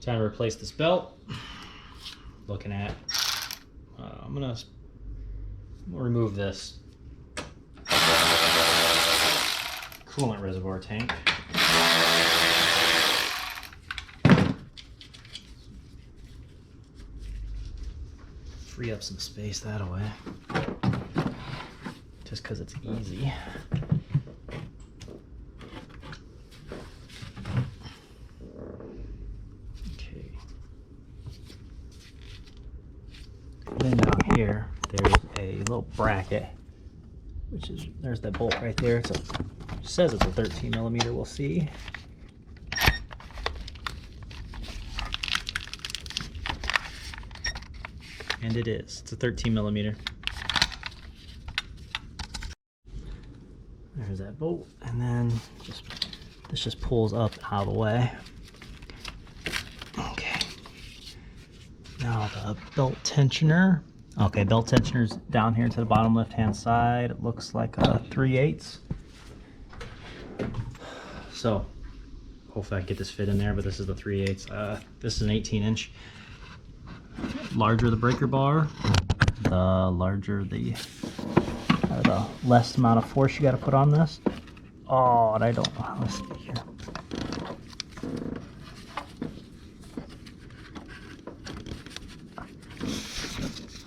Time to replace this belt. Looking at, I'm gonna remove this coolant reservoir tank. Free up some space that way, just because it's easy. Okay. Then down here, there's a little bracket, which is, there's that bolt right there. It says it's a 13 millimeter, we'll see. And it is. It's a 13 millimeter. There's that bolt, and then this just pulls up out of the way. Okay. Now the belt tensioner. Okay, belt tensioner's down here to the bottom left-hand side. It looks like a 3/8. So hopefully I can get this fit in there, but this is the 3/8. This is an 18-inch. Larger the breaker bar, the larger the less amount of force you got to put on this. Oh, and I don't know how to see here.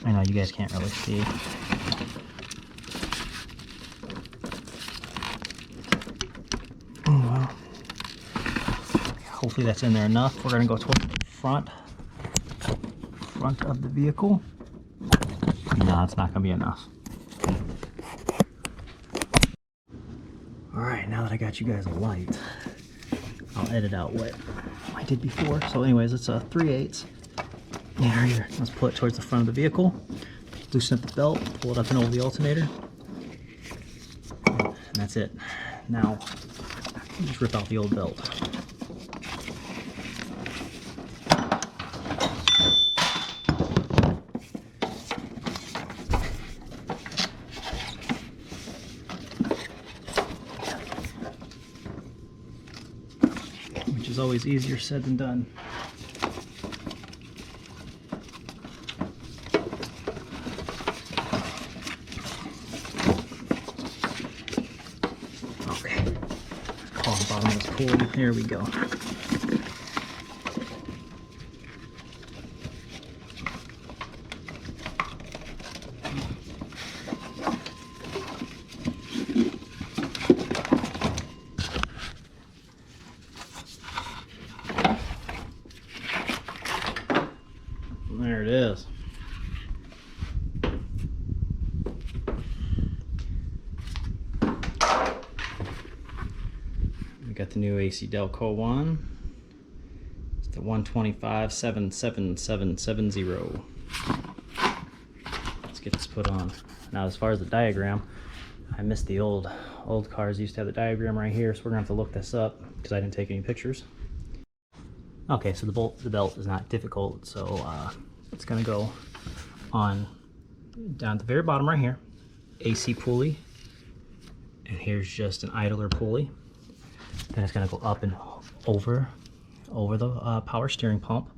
I know you guys can't really see. Oh well. Hopefully that's in there enough. We're gonna go towards the front of the vehicle. No, it's not gonna be enough. All right, now that I got you guys a light, I'll edit out what I did before. So anyways, it's a 3/8. Here, let's put it towards the front of the vehicle. Loosen up the belt, pull it up and over the alternator. And that's it. Now, just rip out the old belt. Which is always easier said than done. Okay, call the bottom of this pulley. There we go. There it is. We got the new AC Delco one. It's the 125-77770. Let's get this put on. Now, as far as the diagram, I missed the old cars used to have the diagram right here, so we're gonna have to look this up because I didn't take any pictures. Okay, so the belt is not difficult, so it's gonna go on down at the very bottom right here, AC pulley, and here's just an idler pulley. Then it's gonna go up and over the power steering pump,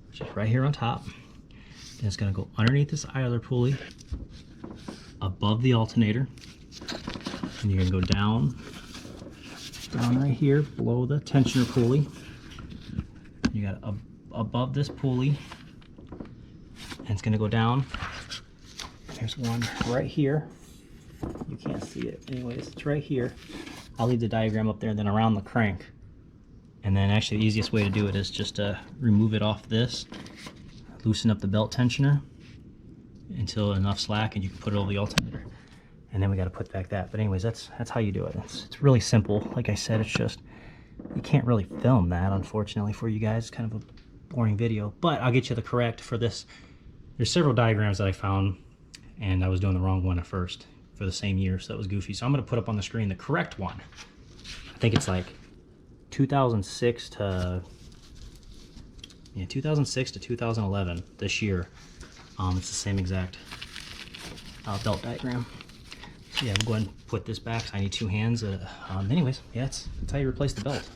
which is right here on top. Then it's gonna go underneath this idler pulley, above the alternator, and you're gonna go down right here below the tensioner pulley. You got above this pulley, and it's gonna go down. There's one right here. You can't see it. Anyways, it's right here. I'll leave the diagram up there, and then around the crank. And then actually the easiest way to do it is just to remove it off this, loosen up the belt tensioner until enough slack, and you can put it over the alternator. And then we gotta put back that. But anyways, that's how you do it. It's really simple. Like I said, it's just, you can't really film that, unfortunately, for you guys. It's kind of a boring video, but I'll get you the correct for this. There's several diagrams that I found, and I was doing the wrong one at first for the same year, so that was goofy. So I'm gonna put up on the screen the correct one. I think it's like 2006 to 2011, this year. It's the same exact belt diagram. So yeah, we'll go ahead and put this back. So I need two hands. Anyways, yeah, that's how you replace the belt.